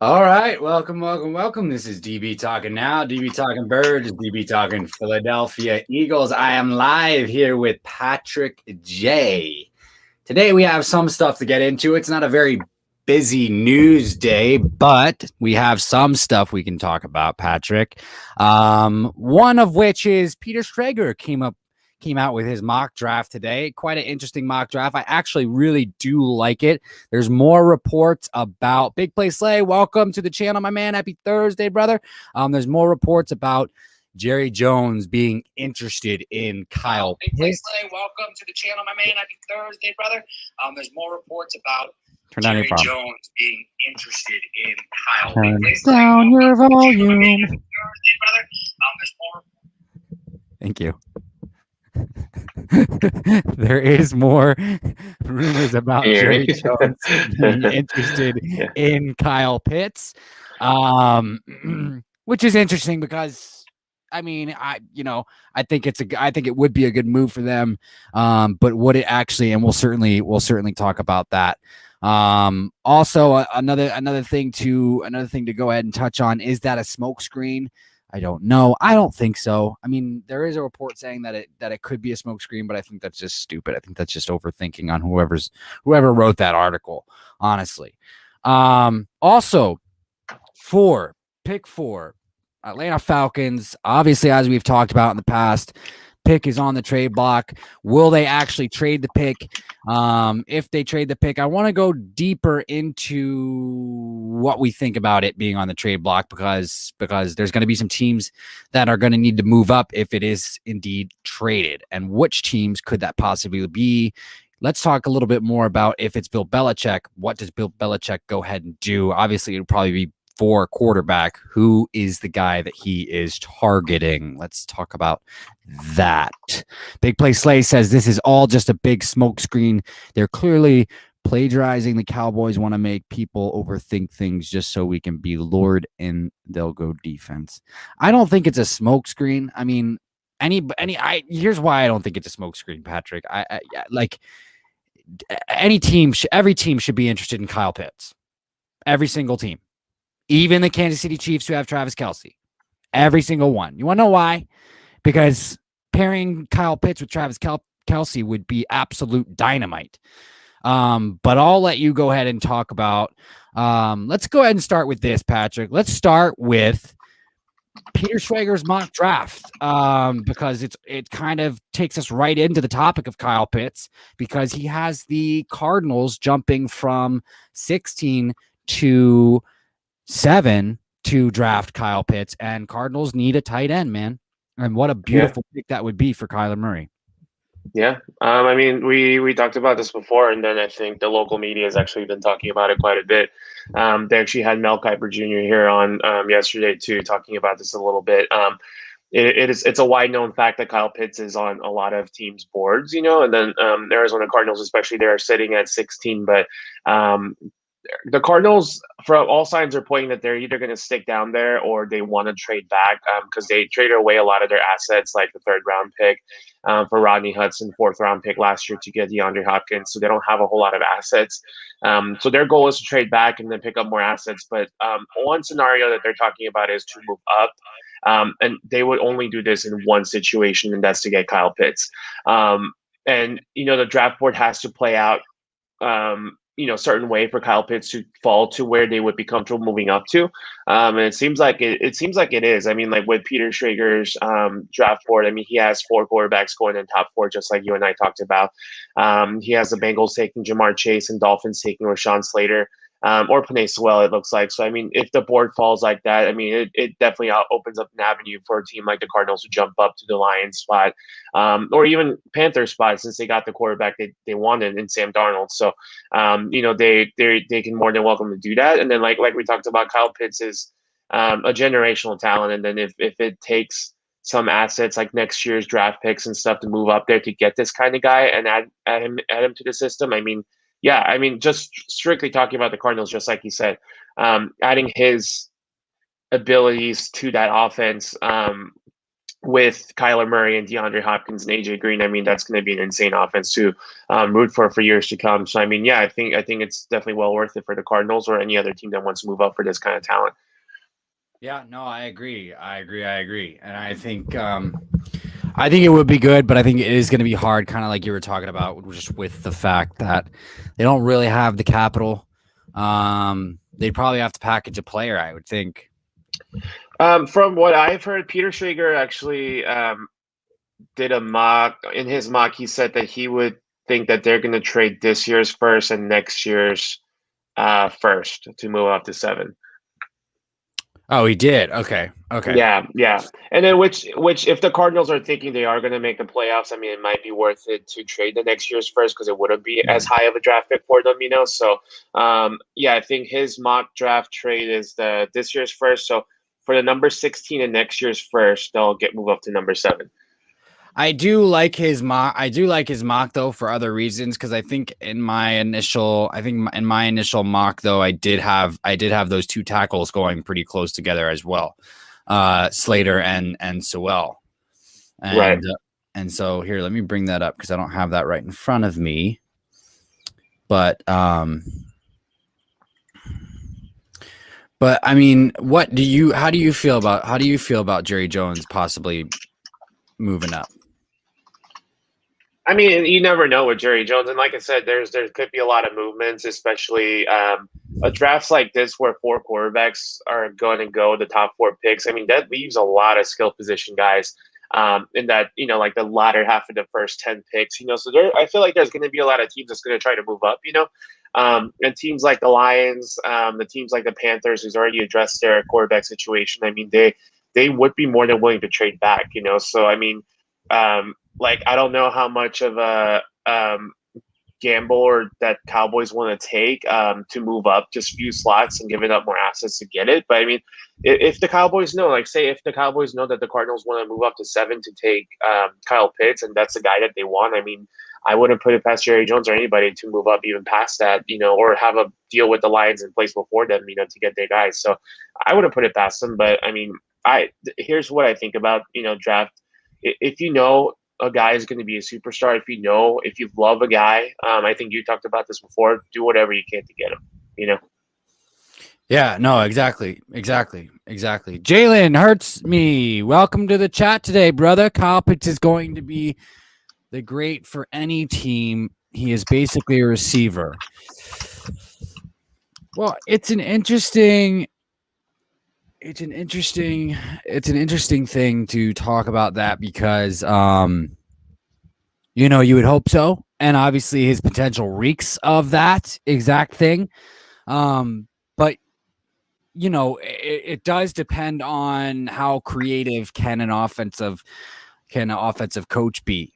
All right, welcome. This is DB talking now. DB talking Birds. DB talking Philadelphia Eagles. I am live here with Patrick J. Today we have some stuff to get into. It's not a very busy news day, but we have some stuff we can talk about, Patrick. One of which is Peter Schrager came out with his mock draft today. Quite an interesting mock draft. I actually really do like it. There's more reports about Big Play Slay. Welcome to the channel, my man. Happy Thursday, brother. There's more reports about Jerry Jones being interested in Kyle Pitts. Welcome to the channel, my man. Happy Thursday, brother. There's more reports about Jerry Jones being interested in Kyle Pitts. Turn down your volume. Thursday, brother. There's more. Thank you. There is more rumors about Jerry Jones being interested in Kyle Pitts, which is interesting because I think it would be a good move for them. But would it actually? And we'll certainly talk about that. Also, another thing to go ahead and touch on, is that a smokescreen? I don't know. I don't think so. I mean, there is a report saying that it could be a smokescreen, but I think that's just stupid. I think that's just overthinking on whoever wrote that article, honestly. Also, pick four, Atlanta Falcons. Obviously, as we've talked about in the past, pick is on the trade block. Will they actually trade the pick? If they trade the pick, I want to go deeper into what we think about it being on the trade block, because there's going to be some teams that are going to need to move up if it is indeed traded. And which teams could that possibly be? Let's talk a little bit more about if it's Bill Belichick. What does Bill Belichick go ahead and do? Obviously, it'll probably be for quarterback. Who is the guy that he is targeting? Let's talk about that. Big Play Slay says this is all just a big smokescreen. They're clearly plagiarizing. The Cowboys want to make people overthink things just so we can be lured and they'll go defense. I don't think it's a smokescreen. I mean, here's why I don't think it's a smokescreen, Patrick. I like every team should be interested in Kyle Pitts. Every single team. Even the Kansas City Chiefs, who have Travis Kelce. Every single one. You want to know why? Because pairing Kyle Pitts with Travis Kelce would be absolute dynamite. But I'll let you go ahead and talk about. Let's go ahead and start with this, Patrick. Let's start with Peter Schrager's mock draft, because it kind of takes us right into the topic of Kyle Pitts, because he has the Cardinals jumping from 16 to 7 to draft Kyle Pitts, and Cardinals need a tight end, man. And what a beautiful pick that would be for Kyler Murray. Yeah. I mean, we talked about this before, and then I think the local media has actually been talking about it quite a bit. They actually had Mel Kiper Jr. here on yesterday too, talking about this a little bit. It's a wide known fact that Kyle Pitts is on a lot of teams' boards, and then Arizona Cardinals, especially, they are sitting at 16, but the Cardinals, from all signs, are pointing that they're either going to stick down there or they want to trade back, because they traded away a lot of their assets, like the third-round pick for Rodney Hudson, fourth-round pick last year to get DeAndre Hopkins. So they don't have a whole lot of assets. So their goal is to trade back and then pick up more assets. But one scenario that they're talking about is to move up. And they would only do this in one situation, and that's to get Kyle Pitts. And, the draft board has to play out certain way for Kyle Pitts to fall to where they would be comfortable moving up to. And it seems like it is. I mean, like with Peter Schrager's draft board, I mean, he has 4 quarterbacks going in top 4, just like you and I talked about. He has the Bengals taking Jamar Chase and Dolphins taking Rashawn Slater. Or Penei Sewell, it looks like. So, I mean, if the board falls like that, I mean, it definitely opens up an avenue for a team like the Cardinals to jump up to the Lions spot, or even spot, since they got the quarterback they wanted in Sam Darnold. So, they can more than welcome to do that. And then, like we talked about, Kyle Pitts is a generational talent. And then if it takes some assets like next year's draft picks and stuff to move up there to get this kind of guy and add him to the system, I mean, yeah, I mean, just strictly talking about the Cardinals, just like you said, adding his abilities to that offense with Kyler Murray and DeAndre Hopkins and AJ Green, I mean, that's going to be an insane offense to root for years to come. So, I mean, yeah, I think it's definitely well worth it for the Cardinals or any other team that wants to move up for this kind of talent. Yeah, no, I agree. And I think it would be good, but I think it is going to be hard, kind of like you were talking about, just with the fact that they don't really have the capital. They'd probably have to package a player, I would think. From what I've heard, Peter Schrager actually did a mock. In his mock, he said that he would think that they're going to trade this year's first and next year's first to move up to 7. Oh, he did. Okay. Yeah, yeah. And then which if the Cardinals are thinking they are going to make the playoffs, I mean, it might be worth it to trade the next year's first because it wouldn't be as high of a draft pick for them, you know. So, yeah, I think his mock draft trade is the this year's first. So for the number 16 and next year's first, they'll get moved up to number 7. I do like his mock. I do like his mock though for other reasons because I think in my initial mock though I did have those two tackles going pretty close together as well, Slater and Sewell, and Right. And so here, let me bring that up because I don't have that right in front of me. But I mean, how do you feel about Jerry Jones possibly moving up? I mean, you never know with Jerry Jones, and like I said, there could be a lot of movements, especially a drafts like this where 4 quarterbacks are going to go the top 4 picks. I mean, that leaves a lot of skill position guys in that like the latter half of the first 10 picks. So I feel like there's going to be a lot of teams that's going to try to move up. And teams like the Lions, the teams like the Panthers, who's already addressed their quarterback situation. I mean, they would be more than willing to trade back. So I mean. Like I don't know how much of a gamble or that Cowboys want to take to move up just few slots and giving up more assets to get it. But I mean, if the Cowboys know, like say if the Cowboys know that the Cardinals want to move up to 7 to take Kyle Pitts and that's the guy that they want, I mean, I wouldn't put it past Jerry Jones or anybody to move up even past that, or have a deal with the Lions in place before them, to get their guys. So I wouldn't put it past them. But I mean, here's what I think about draft. If a guy is going to be a superstar, if you love a guy, I think you talked about this before, do whatever you can to get him, Yeah, no, exactly. Jalen hurts me. Welcome to the chat today, brother. Kyle Pitts is going to be the great for any team. He is basically a receiver. Well, it's an interesting thing to talk about that because you would hope so, and obviously his potential reeks of that exact thing. But it does depend on how creative can an offensive coach be.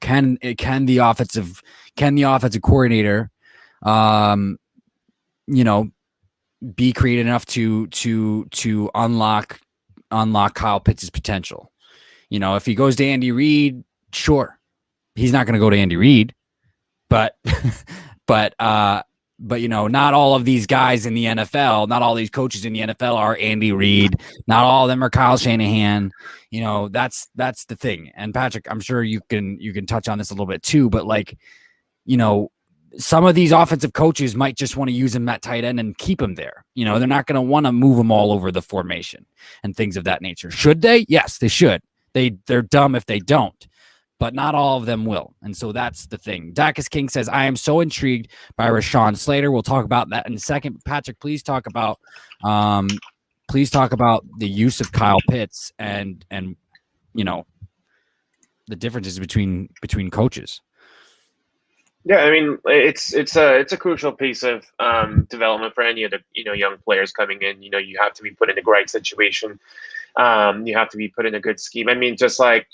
Can the offensive coordinator be creative enough to unlock Kyle Pitts' potential. If he goes to Andy Reid, sure, he's not going to go to Andy Reid, but not all of these guys in the NFL, not all these coaches in the NFL are Andy Reid. Not all of them are Kyle Shanahan. That's the thing. And Patrick, I'm sure you can touch on this a little bit too, but some of these offensive coaches might just want to use him at tight end and keep him there. They're not going to want to move him all over the formation and things of that nature. Should they? Yes, they should. They're dumb if they don't, but not all of them will. And so that's the thing. Dacus King says, I am so intrigued by Rashawn Slater. We'll talk about that in a second. Patrick, please talk about the use of Kyle Pitts and the differences between coaches. Yeah, I mean it's a crucial piece of development for any of the young players coming in. You have to be put in the right situation. You have to be put in a good scheme. I mean, just like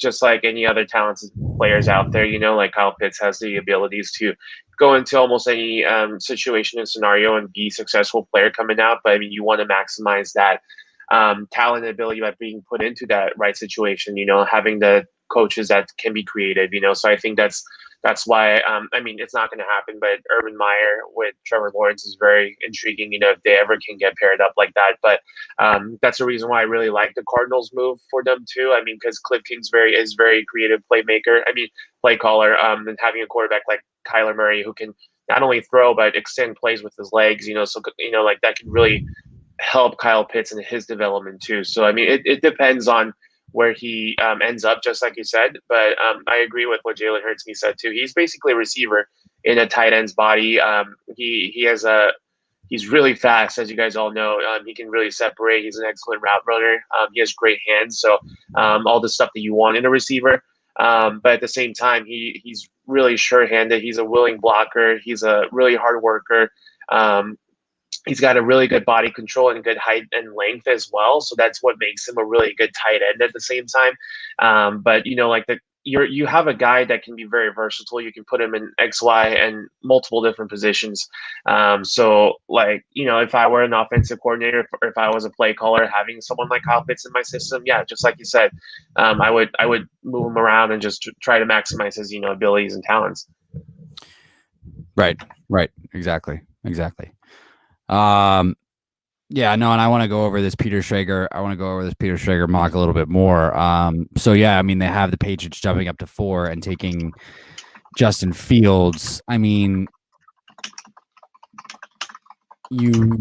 any other talented players out there, like Kyle Pitts has the abilities to go into almost any situation and scenario and be a successful player coming out. But I mean, you want to maximize that talent and ability by being put into that right situation. Having the coaches that can be creative. So I think that's that's why I mean it's not going to happen. But Urban Meyer with Trevor Lawrence is very intriguing. If they ever can get paired up like that. But that's the reason why I really like the Cardinals move for them too. I mean, because Cliff King's very creative playmaker. I mean, play caller. And having a quarterback like Kyler Murray who can not only throw but extend plays with his legs. So like that can really help Kyle Pitts in his development too. So I mean, it depends on where he ends up, just like you said. But I agree with what Jalen Hurts said too. He's basically a receiver in a tight end's body. He has a he's really fast, as you guys all know. He can really separate. He's an excellent route runner. He has great hands. So all the stuff that you want in a receiver. But at the same time, he's really sure-handed. He's a willing blocker. He's a really hard worker. He's got a really good body control and good height and length as well. So that's what makes him a really good tight end at the same time. But like you have a guy that can be very versatile. You can put him in X, Y, and multiple different positions. So like if I were an offensive coordinator, or if I was a play caller, having someone like Kyle Pitts in my system, yeah, just like you said, I would move him around and just try to maximize his abilities and talents. Right. Exactly. Yeah, no, and I want to go over this Peter Schrager mock a little bit more. So yeah, I mean, they have the Patriots jumping up to 4 and taking Justin Fields. I mean, do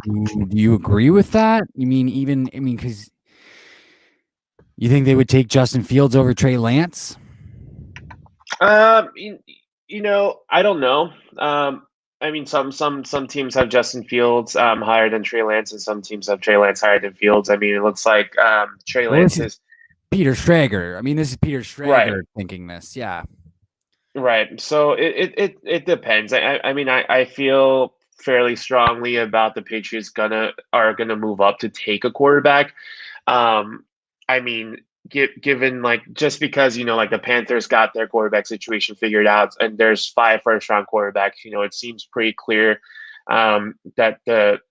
you agree with that? Because you think they would take Justin Fields over Trey Lance? I don't know. I mean, some teams have Justin Fields higher than Trey Lance, and some teams have Trey Lance higher than Fields. I mean, it looks like Trey Lance is Peter Schrager. I mean, this is Peter Schrager thinking this. Yeah. Right. So it depends. I mean, I feel fairly strongly about the Patriots are gonna move up to take a quarterback. I mean, given like just because like the Panthers got their quarterback situation figured out and there's 5 first-round quarterbacks, it seems pretty clear that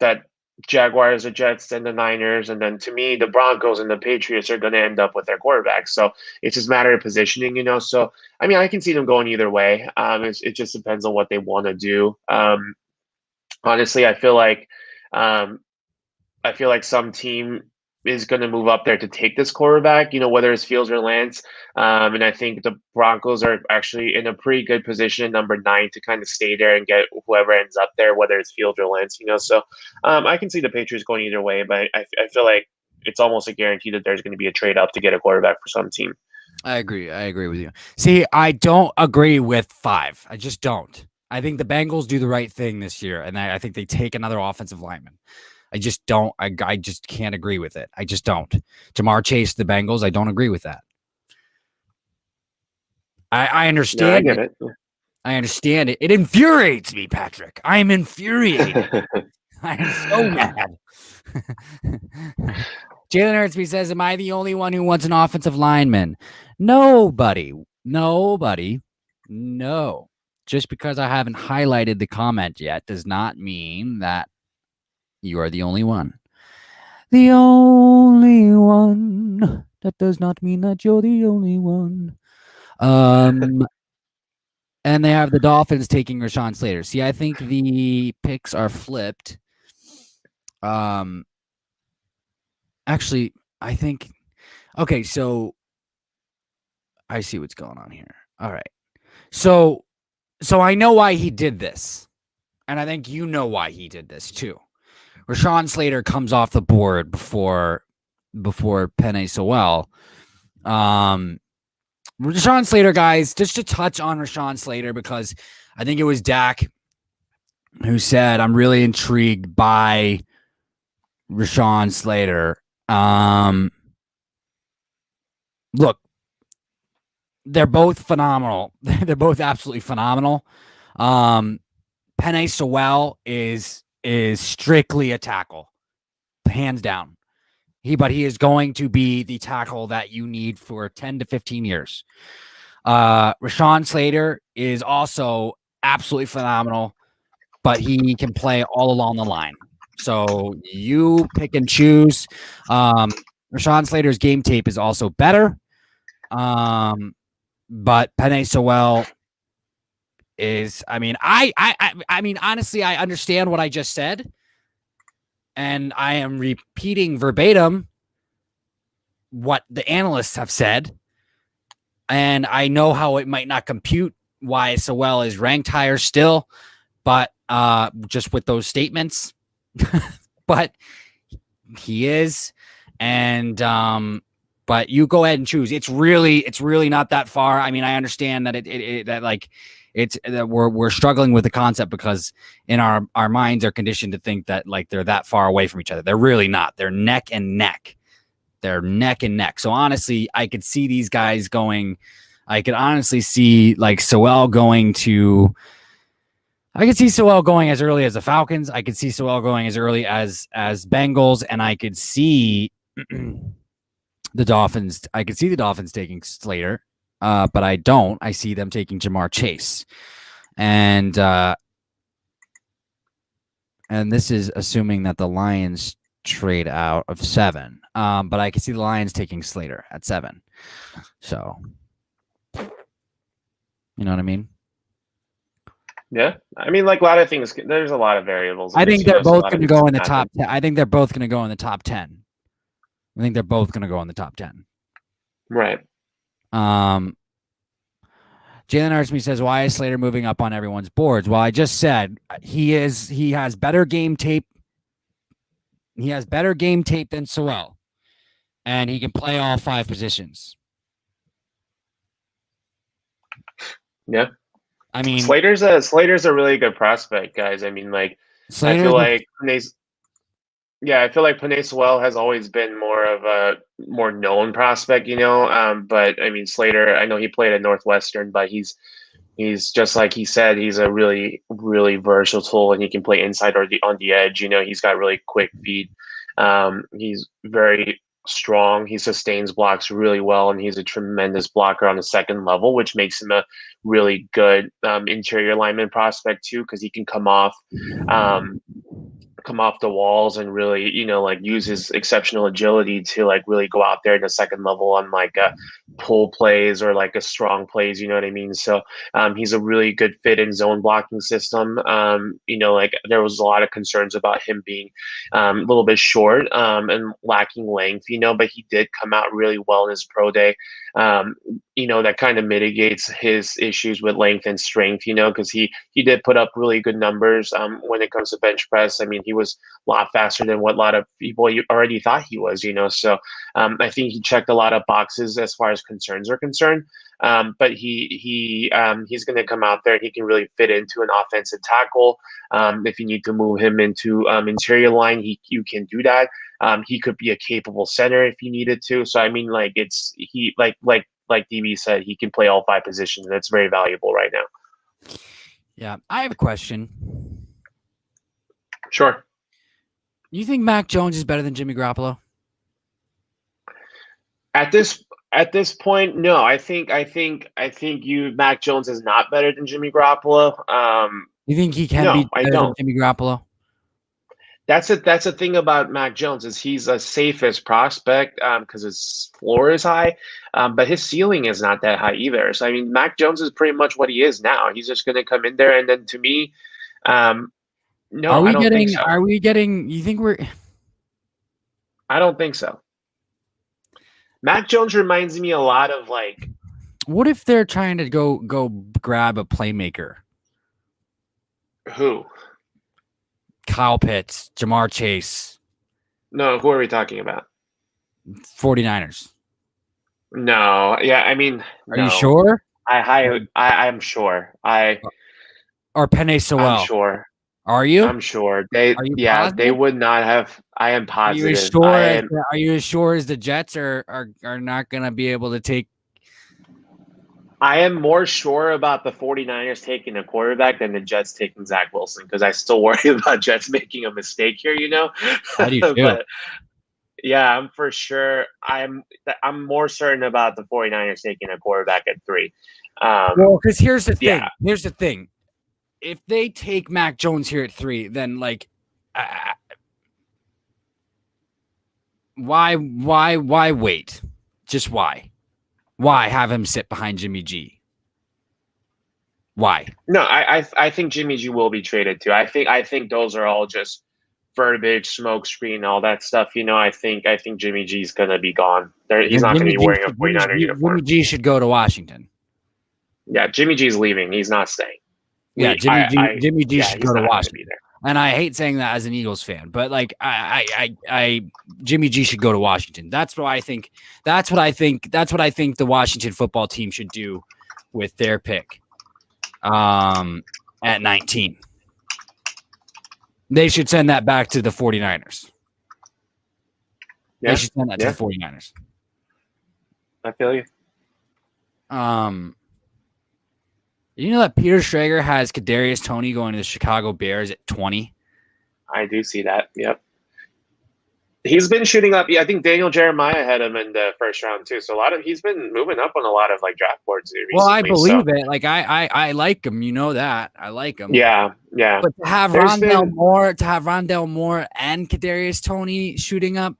that Jaguars, the Jets, and the Niners, and then to me the Broncos and the Patriots are going to end up with their quarterbacks. So it's just a matter of positioning, So I mean, I can see them going either way. It just depends on what they want to do. Honestly, I feel like some team is going to move up there to take this quarterback, whether it's Fields or Lance. And I think the Broncos are actually in a pretty good position, number 9, to kind of stay there and get whoever ends up there, whether it's Fields or Lance, So I can see the Patriots going either way, but I feel like it's almost a guarantee that there's going to be a trade up to get a quarterback for some team. I agree with you. See, I don't agree with 5. I just don't. I think the Bengals do the right thing this year, and I think they take another offensive lineman. I just don't. I just can't agree with it. I just don't. Jamar Chase, the Bengals, I don't agree with that. I understand. No, I get it. I understand it. It infuriates me, Patrick. I am infuriated. I am so mad. Jalen Hurts says, am I the only one who wants an offensive lineman? Nobody. No. Just because I haven't highlighted the comment yet does not mean that you are the only one. The only one. That does not mean that you're the only one. And they have the Dolphins taking Rashawn Slater. See, I think the picks are flipped. Actually, I think. Okay, so I see what's going on here. All right. So I know why he did this. And I think you know why he did this too. Rashawn Slater comes off the board before Penei Sewell. Rashawn Slater, guys, just to touch on Rashawn Slater, because I think it was Dak who said, I'm really intrigued by Rashawn Slater. Look, they're both phenomenal. They're both absolutely phenomenal. Penei Sewell is strictly a tackle, hands down. But he is going to be the tackle that you need for 10 to 15 years. Rashawn Slater is also absolutely phenomenal, but he can play all along the line. So you pick and choose. Rashawn Slater's game tape is also better. But Penei Sewell, is, I mean, I mean, honestly, I understand what I just said, and I am repeating verbatim what the analysts have said, and I know how it might not compute why Sewell is ranked higher still, but just with those statements, but he is, and but you go ahead and choose. It's really not that far. I mean, I understand that that like it's that we're struggling with the concept because in our minds are conditioned to think that like they're that far away from each other. They're really not. They're neck and neck. They're neck and neck. So honestly, I could see these guys going. I could honestly see like Sewell going to. I could see Sewell going as early as the Falcons. I could see Sewell going as early as Bengals, and I could see the Dolphins. I could see the Dolphins taking Slater, but I don't. I see them taking Jamar Chase, and this is assuming that the Lions trade out of 7. But I can see the Lions taking Slater at 7. So, you know what I mean? Yeah, I mean, like a lot of things. There's a lot of variables. I think they're both going to go in the top 10. I think they're both going to go in the top 10. I think they're both going to go in the top 10. Right. Jalen Artsby says, why is Slater moving up on everyone's boards? Well, I just said he has better game tape. He has better game tape than Sewell, and he can play all 5 positions. Yeah. I mean, Slater's a really good prospect, guys. I mean, like I feel like Penei Sewell has always been more of a more known prospect, you know. But I mean, Slater, I know he played at Northwestern, but he's just like he said, he's a really, really versatile, and he can play inside or on the edge. You know, he's got really quick feet. He's very strong. He sustains blocks really well, and he's a tremendous blocker on the second level, which makes him a really good interior lineman prospect too, because he can come off the walls and really, you know, like use his exceptional agility to like really go out there in the second level on like a pull plays or like a strong plays, you know what I mean? So he's a really good fit in zone blocking system. You know, like there was a lot of concerns about him being a little bit short and lacking length, you know, but he did come out really well in his pro day. You know, that kind of mitigates his issues with length and strength, you know, because he did put up really good numbers when it comes to bench press. I mean, he was a lot faster than what a lot of people already thought he was, you know. So I think he checked a lot of boxes as far as concerns are concerned. But he's going to come out there. He can really fit into an offensive tackle. If you need to move him into interior line, you can do that. He could be a capable center if you needed to. So I mean, like like DB said, he can play all 5 positions. And that's very valuable right now. Yeah, I have a question. Sure. You think Mac Jones is better than Jimmy Garoppolo? At this point, no. I think Mac Jones is not better than Jimmy Garoppolo. You think he can be better than Jimmy Garoppolo? That's a thing about Mac Jones is he's a safest prospect because his floor is high, but his ceiling is not that high either. So I mean, Mac Jones is pretty much what he is now. He's just going to come in there, and then to me, no, I don't think so. Are we getting? You think we're? I don't think so. Mac Jones reminds me a lot of like. What if they're trying to go grab a playmaker? Who? Kyle Pitts, Jamar Chase. No, who are we talking about? 49ers. No, yeah, I mean, are you sure? I'm sure. Or Penei Sewell. I'm sure. Are you? I'm sure. They would not have. I am positive. Are you as sure as the Jets are not going to be able to take? I am more sure about the 49ers taking a quarterback than the Jets taking Zach Wilson because I still worry about Jets making a mistake here, you know? How do you feel? But, yeah, I'm for sure. I'm more certain about the 49ers taking a quarterback at 3. Well, because here's the thing. Yeah. Here's the thing. If they take Mac Jones here at 3, then like, why wait? Just why? Why have him sit behind Jimmy G? Why? No, I think Jimmy G will be traded too. I think those are all just verbiage, smoke screen, all that stuff. I think Jimmy G's gonna be gone. He's Then not gonna Jimmy be G wearing a should, 49er Jimmy uniform. G should go to Washington. Yeah, Jimmy G's leaving. He's not staying. Yeah, Jimmy G Yeah, should he's go to not gonna be Washington. there. And I hate saying that as an Eagles fan, but like Jimmy G should go to Washington. That's what I think. That's what I think the Washington football team should do with their pick. At 19. They should send that back to the 49ers. Yeah, They should send that to yeah, the 49ers. I feel you. You know that Peter Schrager has Kadarius Toney going to the Chicago Bears at 20? I do see that. Yep. He's been shooting up. Yeah, I think Daniel Jeremiah had him in the first round too. So he's been moving up on a lot of like draft boards recently. Well, I So believe it. Like I like him. You know that. I like him. yeah, yeah. But to have There's Rondell been- Moore and Kadarius Toney shooting up,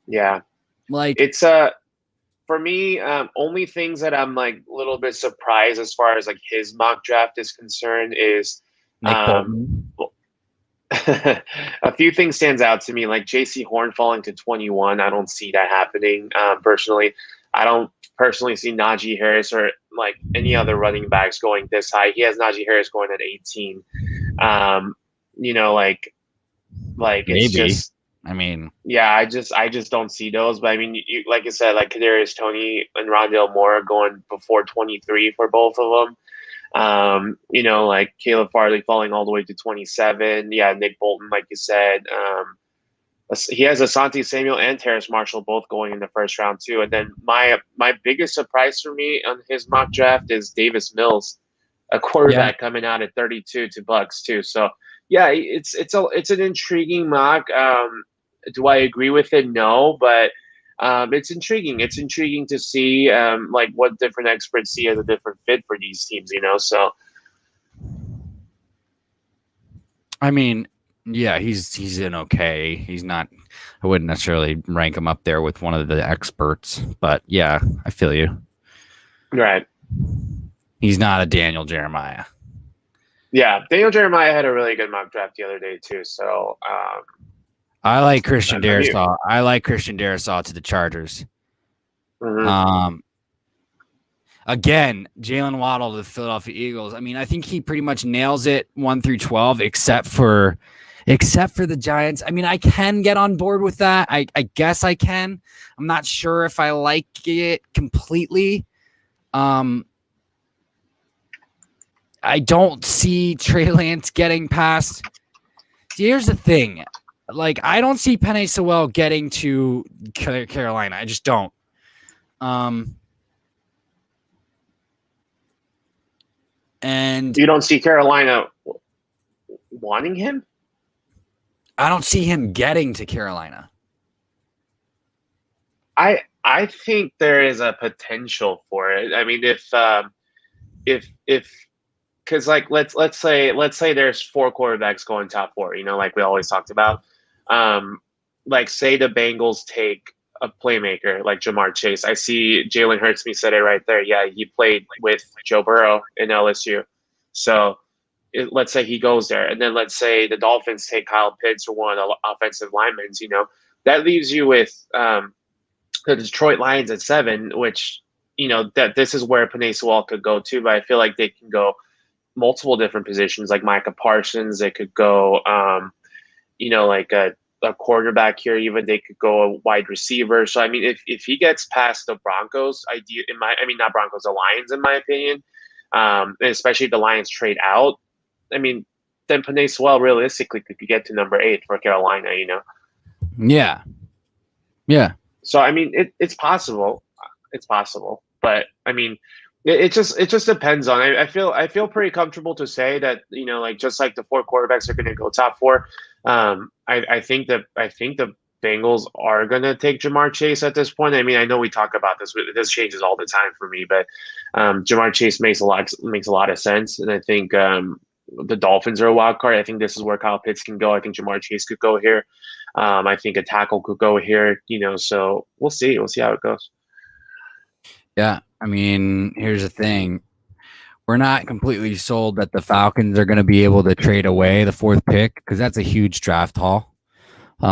yeah, like it's for me, only things that I'm like a little bit surprised as far as like his mock draft is concerned is Nick Bolton. a few things stands out to me, like JC Horn falling to 21. I don't see that happening personally. I don't personally see Najee Harris or like any other running backs going this high. He has Najee Harris going at 18. Like Maybe. it's just. I mean, yeah, I just don't see those. But I mean, you like I said, like Kadarius Toney and Rondale Moore are going before 23 for both of them. Like Caleb Farley falling all the way to 27. Yeah, Nick Bolton, like you said. He has Asante Samuel and Terrace Marshall both going in the first round too. And then my biggest surprise for me on his mock draft is Davis Mills, a quarterback coming out at 32 to Bucks too. So yeah, it's an intriguing mock. Do I agree with it? No, but it's intriguing. It's intriguing to see like what different experts see as a different fit for these teams. So I mean, yeah, he's in okay. He's not. I wouldn't necessarily rank him up there with one of the experts, but yeah, I feel you. Right. He's not a Daniel Jeremiah. Yeah, Daniel Jeremiah had a really good mock draft the other day too. So I like Christian Darrisaw. I like Christian Darrisaw to the Chargers. Mm-hmm. Again, Jalen Waddle to the Philadelphia Eagles. I mean, I think he pretty much nails it 1 through 12, except for the Giants. I mean, I can get on board with that. I guess I can. I'm not sure if I like it completely. I don't see Trey Lance getting past. Here's the thing. Like, I don't see Penei Sewell getting to Carolina. I just don't. And you don't see Carolina wanting him? I don't see him getting to Carolina. I think there is a potential for it. I mean, if because like let's say there's 4 quarterbacks going top 4, like we always talked about. Like say the Bengals take a playmaker like Jamar Chase. I see Jalen Hurts. Me said it right there. Yeah, he played with Joe Burrow in LSU. So let's say he goes there, and then let's say the Dolphins take Kyle Pitts or one of the offensive linemen. That leaves you with the Detroit Lions at 7, which that this is where Penei Sewell could go too. But I feel like they can go multiple different positions, like Micah Parsons. They could go, like a quarterback here. Even they could go a wide receiver. So I mean, if he gets past the Broncos, not Broncos, the Lions, in my opinion, and especially if the Lions trade out, I mean, then Penei Sewell realistically could get to number 8 for Carolina. Yeah. Yeah. So I mean, it's possible. It's possible, but I mean, it just depends on. I feel pretty comfortable to say that like just like the 4 quarterbacks are going to go top 4. I think the Bengals are going to take Jamar Chase at this point. I mean, I know we talk about this. This changes all the time for me, but Jamar Chase makes a lot of sense, and I think the Dolphins are a wild card. I think this is where Kyle Pitts can go. I think Jamar Chase could go here. I think a tackle could go here. So we'll see. We'll see how it goes. Yeah. I mean, here's the thing. we're not completely sold that the Falcons are going to be able to trade away the 4th pick because that's a huge draft haul. Sure.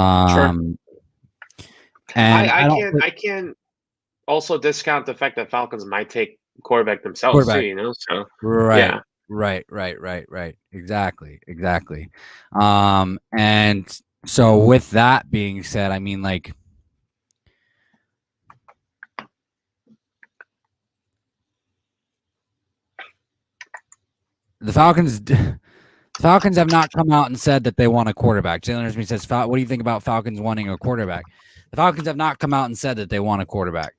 And I don't I can also discount the fact that Falcons might take quarterback themselves too, quarterback. you know? So Right. yeah. Right. Exactly. And so with that being said, I mean, like, the Falcons have not come out and said that they want a quarterback. Jalen Smith says, "What do you think about Falcons wanting a quarterback?" The Falcons have not come out and said that they want a quarterback.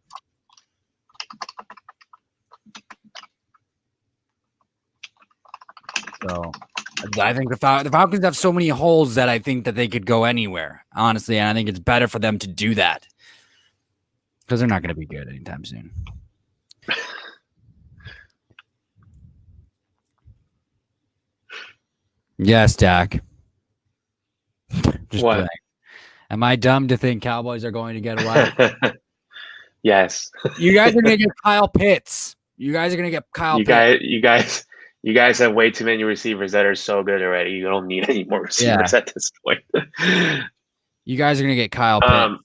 So I think the Falcons have so many holes that I think that they could go anywhere, honestly, and I think it's better for them to do that because they're not going to be good anytime soon. Yes, Dak. Just What? playing. Am I dumb to think Cowboys are going to get a wide? Yes. You guys are going to get Kyle Pitts. You guys You guys have way too many receivers that are so good already. You don't need any more receivers at this point. You guys are going to get Kyle Pitts.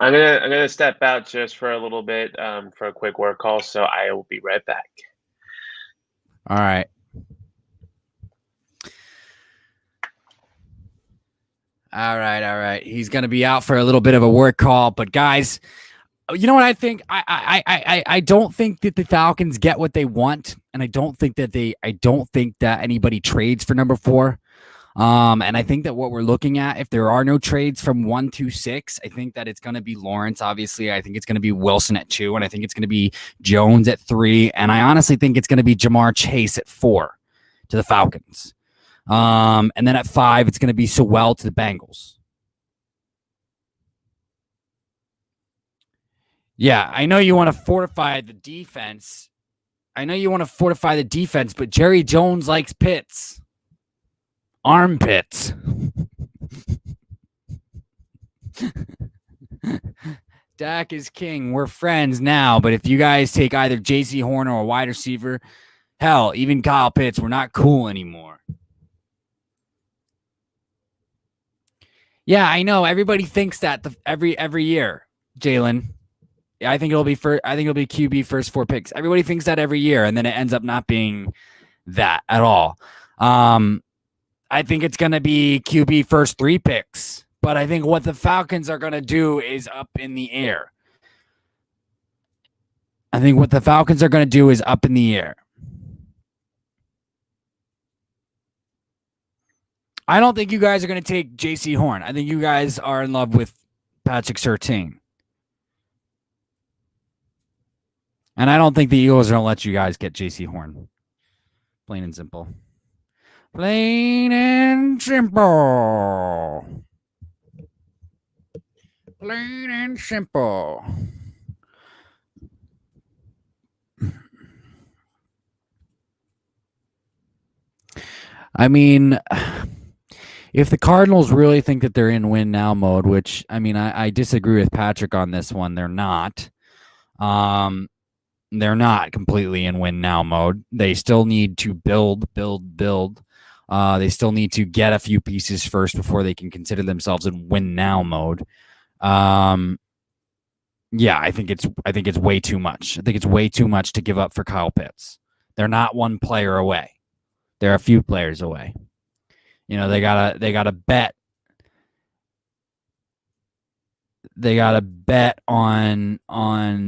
I'm gonna step out just for a little bit for a quick work call, so I will be right back. All right. All right. He's going to be out for a little bit of a work call, but guys, you know what I think? I don't think that the Falcons get what they want, and I don't think that anybody trades for number 4. And I think that what we're looking at, if there are no trades from 1 to 6, I think that it's going to be Lawrence. Obviously, I think it's going to be Wilson at 2, and I think it's going to be Jones at 3, and I honestly think it's going to be Jamar Chase at 4 to the Falcons. And then at 5, it's going to be Sewell to the Bengals. Yeah, I know you want to fortify the defense. But Jerry Jones likes pits. Armpits. Dak is king. We're friends now, but if you guys take either J.C. Horn or a wide receiver, hell, even Kyle Pitts, we're not cool anymore. Yeah, I know. Everybody thinks that every year, Jalen. I think it'll be QB first 4 picks. Everybody thinks that every year, and then it ends up not being that at all. I think it's going to be QB first 3 picks, but I think what the Falcons are going to do is up in the air. I don't think you guys are going to take J.C. Horn. I think you guys are in love with Patrick Surtain. And I don't think the Eagles are going to let you guys get J.C. Horn. Plain and simple. Plain and simple. Plain and simple. I mean, if the Cardinals really think that they're in win now mode, which, I mean, I disagree with Patrick on this one. They're not. They're not completely in win now mode. They still need to build. They still need to get a few pieces first before they can consider themselves in win now mode. Yeah, I think it's way too much. I think it's way too much to give up for Kyle Pitts. They're not one player away. They're a few players away. You know, they gotta bet. They gotta bet on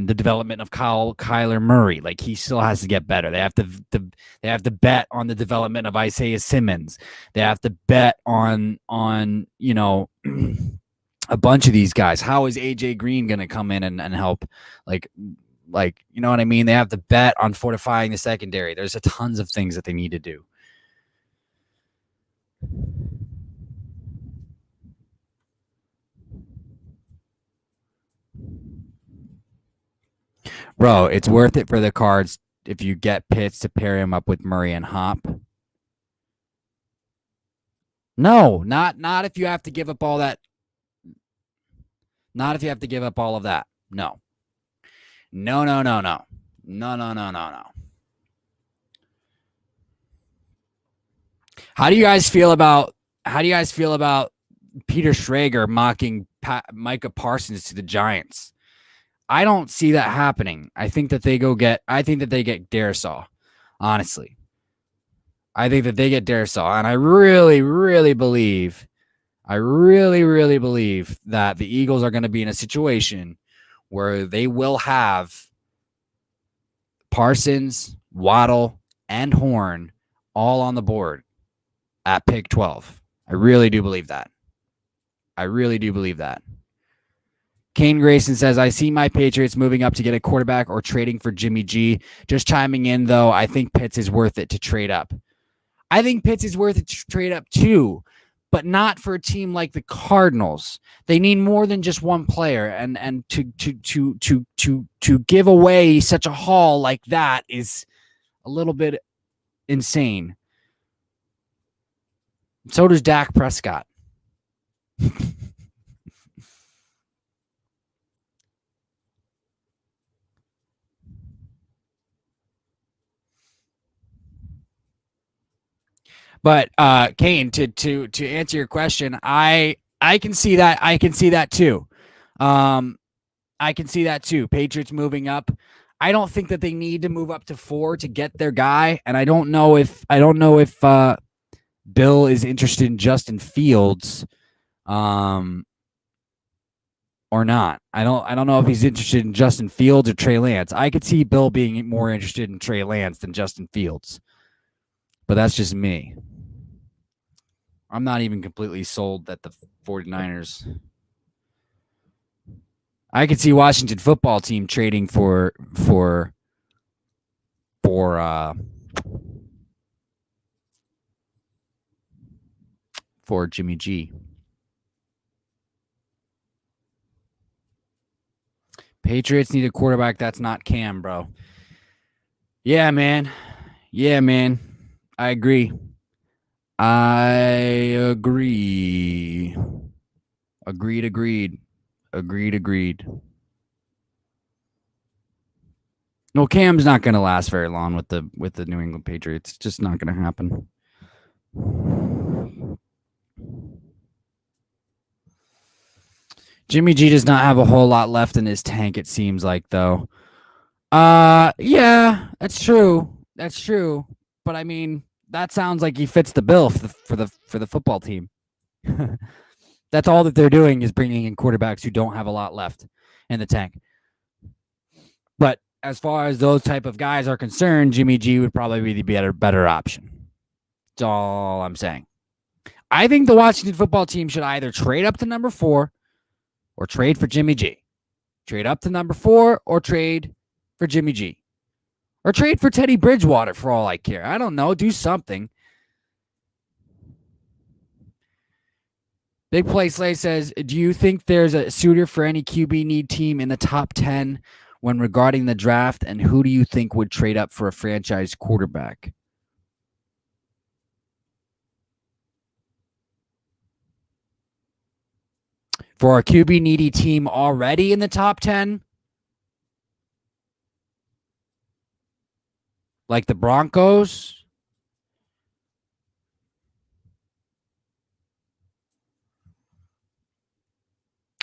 the development of Kyler Murray. Like, he still has to get better. They have to bet on the development of Isaiah Simmons. They have to bet on you know a bunch of these guys. How is AJ Green going to come in and help? Like, you know what I mean? They have to bet on fortifying the secondary. There's a tons of things that they need to do. Bro, it's worth it for the Cards if you get Pitts to pair him up with Murray and Hop. No, not if you have to give up all that. Not if you have to give up all of that. No. How do you guys feel about Peter Schrager mocking Micah Parsons to the Giants? I don't see that happening. I think that they get Darisaw. Honestly, I think that they get Darisaw, and I really, really believe that the Eagles are going to be in a situation where they will have Parsons, Waddle, and Horn all on the board at pick 12. I really do believe that. Kane Grayson says, I see my Patriots moving up to get a quarterback or trading for Jimmy G. Just chiming in, though, I think Pitts is worth it to trade up. I think Pitts is worth it to trade up, too, but not for a team like the Cardinals. They need more than just one player, and to give away such a haul like that is a little bit insane. So does Dak Prescott. But Kane, to answer your question, I can see that. I can see that too. I can see that too. Patriots moving up. I don't think that they need to move up to 4 to get their guy, and I don't know if Bill is interested in Justin Fields, or not. I don't know if he's interested in Justin Fields or Trey Lance. I could see Bill being more interested in Trey Lance than Justin Fields, but that's just me. I'm not even completely sold that the 49ers. I could see Washington football team trading for Jimmy G. Patriots need a quarterback that's not Cam, bro. Yeah, man. I agree. Agreed. No, Cam's not going to last very long with the New England Patriots. It's just not going to happen. Jimmy G does not have a whole lot left in his tank, it seems like, though. Yeah, that's true. But I mean, that sounds like he fits the bill for the football team. That's all that they're doing is bringing in quarterbacks who don't have a lot left in the tank. But as far as those type of guys are concerned, Jimmy G would probably be the better option. That's all I'm saying. I think the Washington football team should either trade up to number 4 or trade for Jimmy G. Trade up to number 4 or trade for Jimmy G. Or trade for Teddy Bridgewater for all I care. I don't know. Do something. Big Play Slay says, do you think there's a suitor for any QB need team in the top 10 when regarding the draft? And who do you think would trade up for a franchise quarterback? For a QB needy team already in the top 10? Like the Broncos?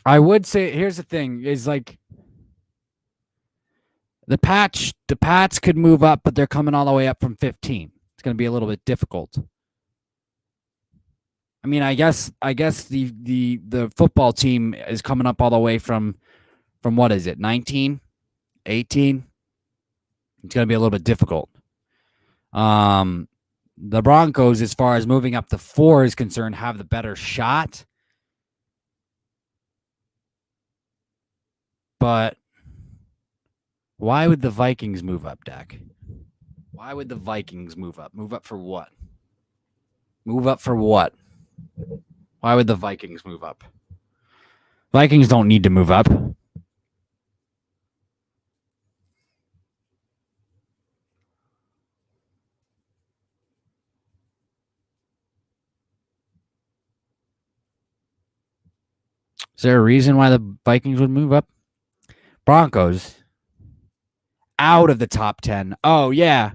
I would say, here's the thing, is like the Pats could move up, but they're coming all the way up from 15. It's going to be a little bit difficult. I mean, I guess the football team is coming up all the way from what is it, 19, 18? It's going to be a little bit difficult. The Broncos, as far as moving up to 4 is concerned, have the better shot. But why would the Vikings move up, Dak? Why would the Vikings move up? Move up for what? Why would the Vikings move up? Vikings don't need to move up. Is there a reason why the Vikings would move up? Broncos out of the top 10. Oh, yeah.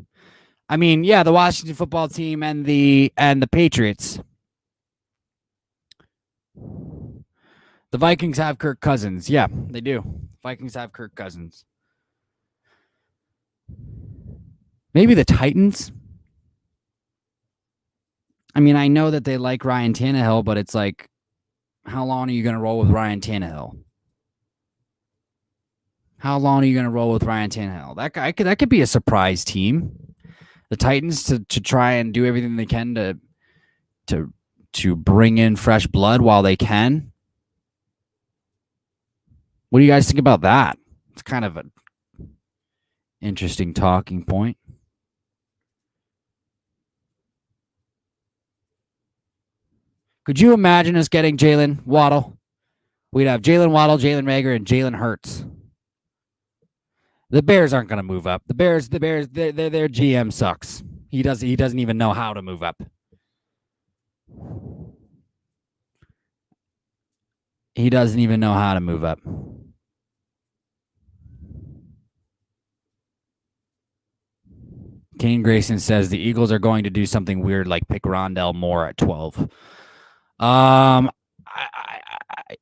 I mean, yeah, the Washington football team and the Patriots. The Vikings have Kirk Cousins. Yeah, they do. Vikings have Kirk Cousins. Maybe the Titans. I mean, I know that they like Ryan Tannehill, but it's like, how long are you going to roll with Ryan Tannehill? How long are you going to roll with Ryan Tannehill? That could be a surprise team. The Titans to try and do everything they can to bring in fresh blood while they can. What do you guys think about that? It's kind of an interesting talking point. Could you imagine us getting Jalen Waddle? We'd have Jalen Waddle, Jalen Rager, and Jalen Hurts. The Bears aren't going to move up. The Bears, their GM sucks. He doesn't even know how to move up. He doesn't even know how to move up. Kane Grayson says the Eagles are going to do something weird like pick Rondell Moore at 12.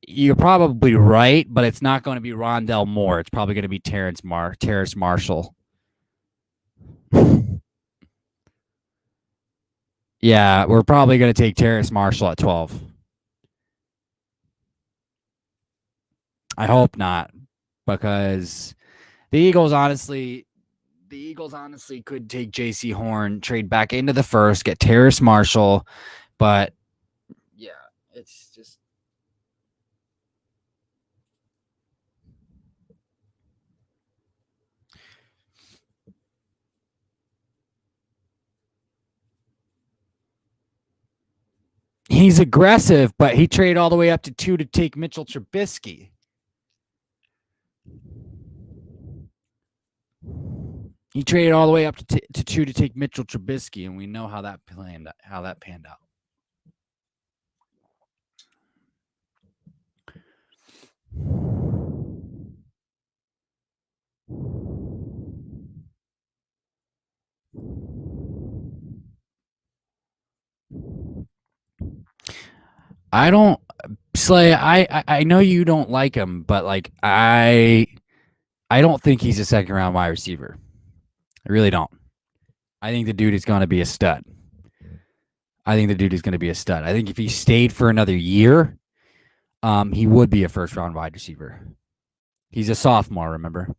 You're probably right, but it's not going to be Rondell Moore. It's probably going to be Terrace Marshall. Yeah, we're probably going to take Terrace Marshall at 12. I hope not, because the Eagles honestly could take J.C. Horn, trade back into the first, get Terrace Marshall, but yeah, it's just he's aggressive, but he traded all the way up to 2 to take Mitchell Trubisky. He traded all the way up to 2 to take Mitchell Trubisky, and we know how that panned out. I don't Slay. I know you don't like him, but like I don't think he's a second round wide receiver. I really don't. I think the dude is going to be a stud. I think if he stayed for another year, he would be a first round wide receiver. He's a sophomore, remember?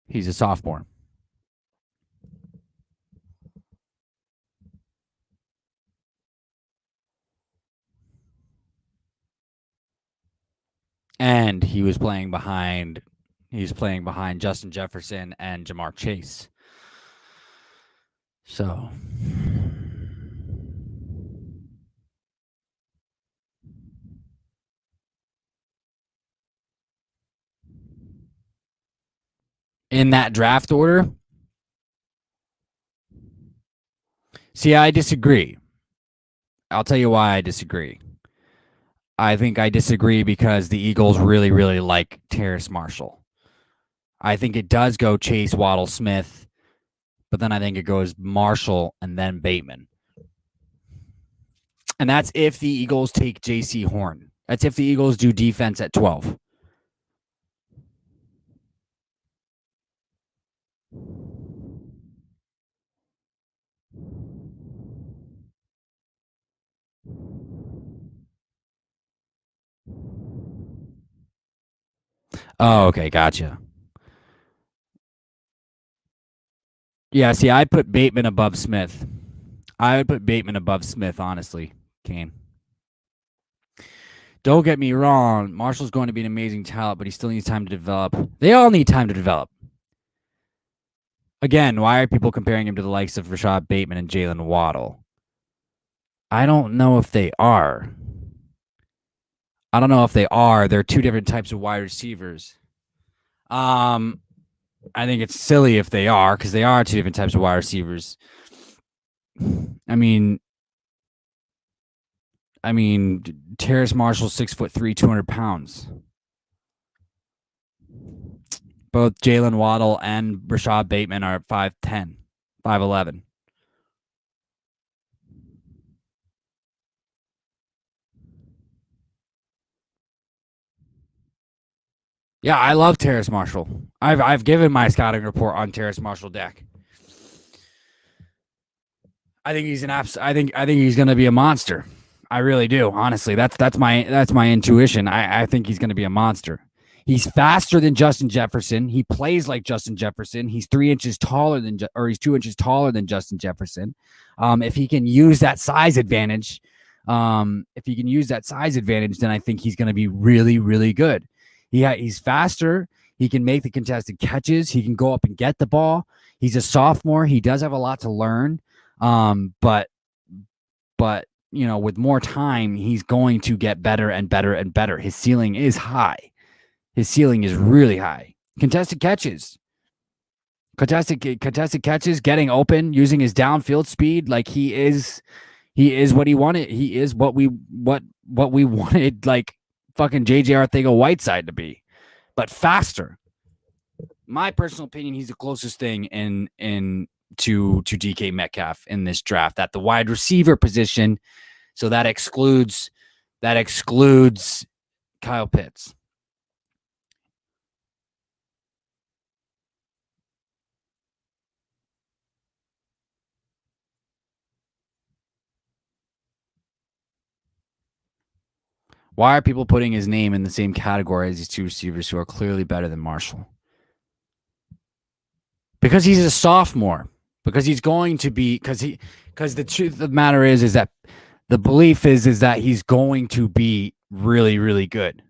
He's a sophomore. And he was playing behind Justin Jefferson and Jamar Chase. So in that draft order, see, I disagree. I'll tell you why I disagree. I think I disagree because the Eagles really, really like Terrace Marshall. I think it does go Chase, Waddle, Smith, but then I think it goes Marshall and then Bateman. And that's if the Eagles take J.C. Horn. That's if the Eagles do defense at 12. Oh, okay, gotcha. Yeah, see, I put Bateman above Smith. I would put Bateman above Smith, honestly, Kane. Don't get me wrong. Marshall's going to be an amazing talent, but he still needs time to develop. They all need time to develop. Again, why are people comparing him to the likes of Rashad Bateman and Jalen Waddle? I don't know if they are. They're two different types of wide receivers. I think it's silly if they are, because they are two different types of wide receivers. I mean, Terrace Marshall, 6'3", 200 pounds. Both Jalen Waddle and Rashad Bateman are 5'10", 5'11". Yeah, I love Terrace Marshall. I've given my scouting report on Terrace Marshall deck. I think he's an I think he's going to be a monster. I really do. Honestly, that's my intuition. I think he's going to be a monster. He's faster than Justin Jefferson. He plays like Justin Jefferson. He's 3 inches taller than, or he's 2 inches taller than Justin Jefferson. If he can use that size advantage, then I think he's going to be really, really good. He's faster. He can make the contested catches. He can go up and get the ball. He's a sophomore. He does have a lot to learn. But with more time, he's going to get better and better and better. His ceiling is high. His ceiling is really high. Contested catches, getting open, using his downfield speed. Like he is what he wanted. He is what we wanted, like fucking JJ Arcega-Whiteside to be, but faster. My personal opinion, he's the closest thing to DK Metcalf in this draft at the wide receiver position. So that excludes Kyle Pitts. Why are people putting his name in the same category as these two receivers who are clearly better than Marshall? Because he's a sophomore. Because he's going to be, because the truth of the matter is that the belief is that he's going to be really, really good.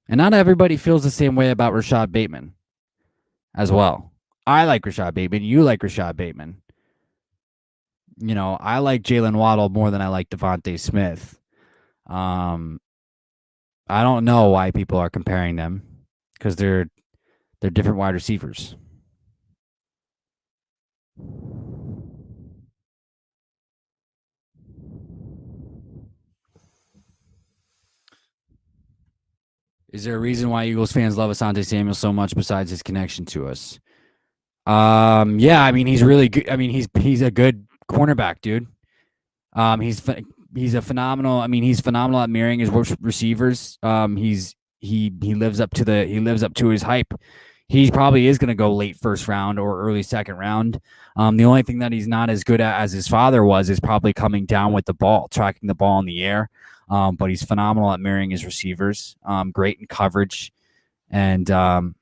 And not everybody feels the same way about Rashad Bateman as well. I like Rashad Bateman. You like Rashad Bateman. I like Jalen Waddle more than I like Devontae Smith. I don't know why people are comparing them, because they're different wide receivers. Is there a reason why Eagles fans love Asante Samuel so much besides his connection to us? Yeah, I mean, he's really good. I mean, he's a good cornerback, dude. He's a phenomenal. I mean, he's phenomenal at mirroring his receivers. He lives up to his hype. He probably is going to go late first round or early second round. The only thing that he's not as good at as his father is probably coming down with the ball, tracking the ball in the air. But he's phenomenal at mirroring his receivers. Great in coverage, and I'm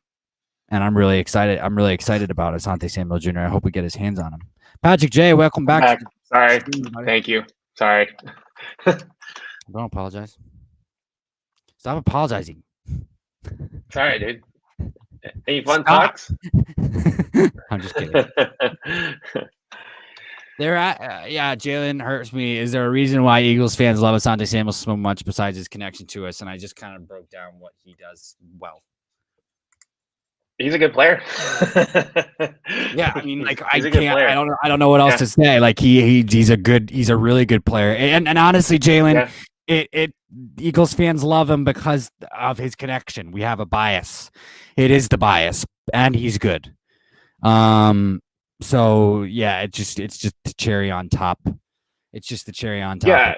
really excited. I'm really excited about Asante Samuel Jr. I hope we get his hands on him. Patrick J, welcome back. Sorry, thank you. Sorry. Don't apologize. Stop apologizing. Sorry, dude. Any fun talks? I'm just kidding. Jalen hurts me. Is there a reason why Eagles fans love Asante Samuel so much besides his connection to us? And I just kind of broke down what he does well. He's a good player. Yeah, I mean, like I don't know what else to say. Like he's a really good player. And honestly, Jalen, Eagles fans love him because of his connection. We have a bias. It is the bias, and he's good. So yeah, it's just the cherry on top. It's just the cherry on top.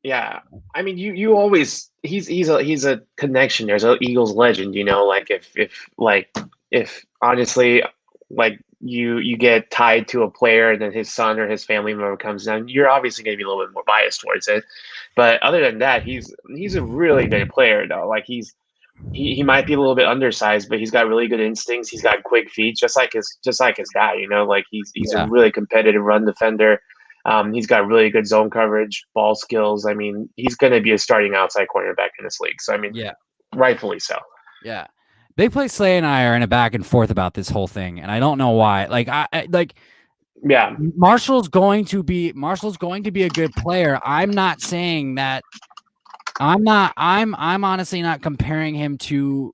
Yeah. I mean, you always he's a connection. There's an Eagles legend, like if honestly, like you get tied to a player and then his son or his family member comes down, you're obviously going to be a little bit more biased towards it. But other than that, he's a really good player though. Like he might be a little bit undersized, but he's got really good instincts. He's got quick feet, just like his guy. Like he's a really competitive run defender. He's got really good zone coverage, ball skills. I mean, he's going to be a starting outside cornerback in this league. So I mean, rightfully so. Yeah. Big Play Slay and I are in a back and forth about this whole thing, and I don't know why. Marshall's going to be a good player. I'm not saying that. I'm honestly not comparing him to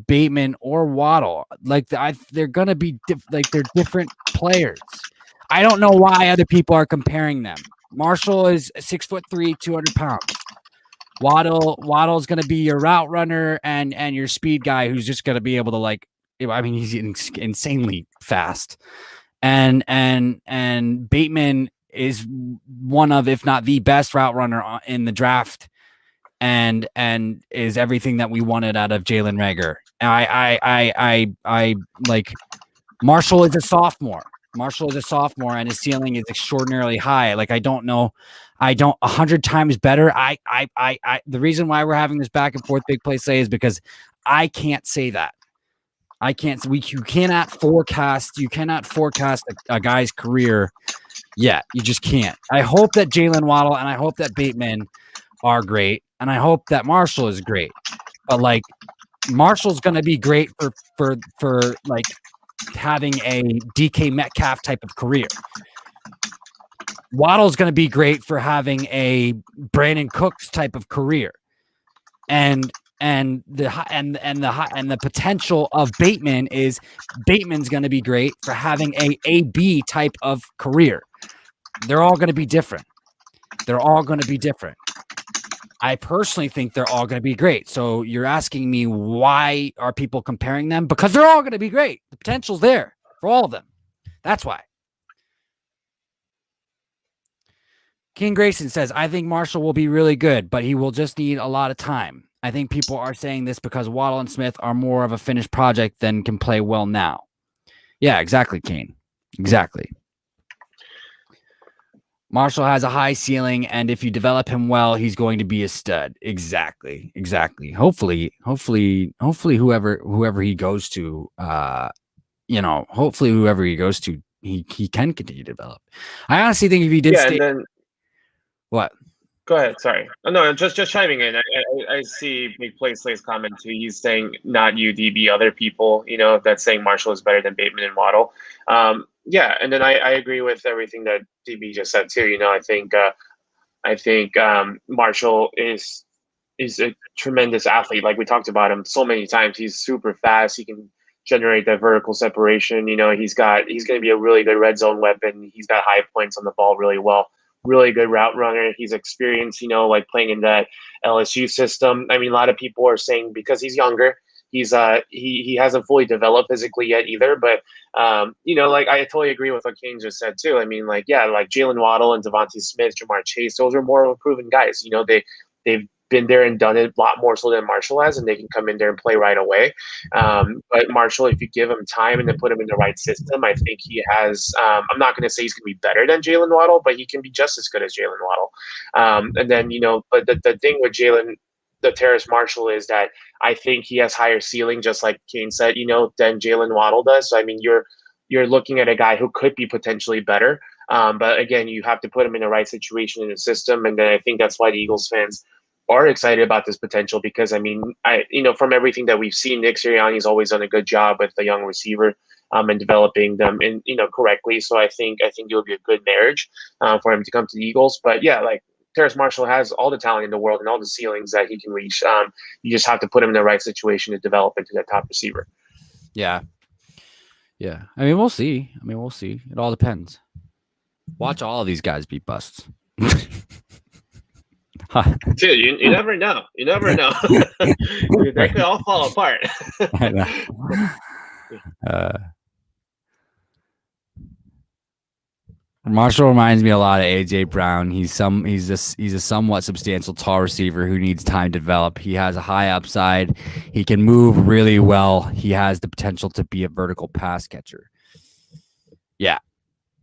Bateman or Waddle. Like they're gonna be they're different players. I don't know why other people are comparing them. Marshall is 6'3", 200 pounds. Waddle's going to be your route runner and your speed guy who's just going to be able to like. I mean, he's insanely fast, and Bateman is one of, if not the best route runner in the draft, and is everything that we wanted out of Jalen Reagor. I like Marshall is a sophomore. And his ceiling is extraordinarily high. Like, I don't know. I don't 100 times better. The reason why we're having this back and forth big play say is because I can't say that. I can't. You cannot forecast. You cannot forecast a guy's career yet. You just can't. I hope that Jalen Waddle and I hope that Bateman are great, and I hope that Marshall is great. But like, Marshall's going to be great for like having a DK Metcalf type of career. Waddle's going to be great for having a Brandon Cooks type of career, and the potential of Bateman is Bateman's going to be great for having a AB type of career. They're all going to be different. I personally think they're all going to be great. So you're asking me, why are people comparing them? Because they're all going to be great. The potential's there for all of them. That's why. King Grayson says, I think Marshall will be really good, but he will just need a lot of time. I think people are saying this because Waddle and Smith are more of a finished project than can play well now. Yeah, exactly, Kane. Exactly. Marshall has a high ceiling, and if you develop him well, he's going to be a stud. Exactly. Hopefully, whoever he goes to, he can continue to develop. I honestly think if he did stay, and then what? Go ahead. Sorry. Oh, no, just chiming in. I see Big Play Slay's comment too. He's saying not you, DB, other people. That's saying Marshall is better than Bateman and Waddle. Yeah, and then I agree with everything that DB just said too. I think Marshall is a tremendous athlete. Like we talked about him so many times. He's super fast. He can generate that vertical separation. He's going to be a really good red zone weapon. He's got high points on the ball really well. Really good route runner. He's experienced, like playing in that LSU system. I mean, a lot of people are saying because he's younger, he hasn't fully developed physically yet either. But like I totally agree with what Kane just said too. I mean, like Jalen Waddle and Devontae Smith, Jamar Chase, those are more proven guys. They've been there and done it a lot more so than Marshall has, and they can come in there and play right away. But Marshall, if you give him time and then put him in the right system, I think he has. I'm not going to say he's going to be better than Jalen Waddle, but he can be just as good as Jalen Waddle. And then but the thing with the Terrace Marshall is that I think he has higher ceiling, just like Kane said, than Jalen Waddle does. So I mean, you're looking at a guy who could be potentially better. But again, you have to put him in the right situation in the system, and then I think that's why the Eagles fans are excited about this potential because I mean, from everything that we've seen, Nick Sirianni's always done a good job with the young receiver and developing them in correctly. So I think it will be a good marriage for him to come to the Eagles. But yeah, like Terrace Marshall has all the talent in the world and all the ceilings that he can reach. You just have to put him in the right situation to develop into that top receiver. Yeah. I mean, we'll see. It all depends. Watch all of these guys be busts. Dude, you never know. They could all fall apart. I know. Marshall reminds me a lot of AJ Brown. He's a somewhat substantial tall receiver who needs time to develop. He has a high upside. He can move really well. He has the potential to be a vertical pass catcher. Yeah.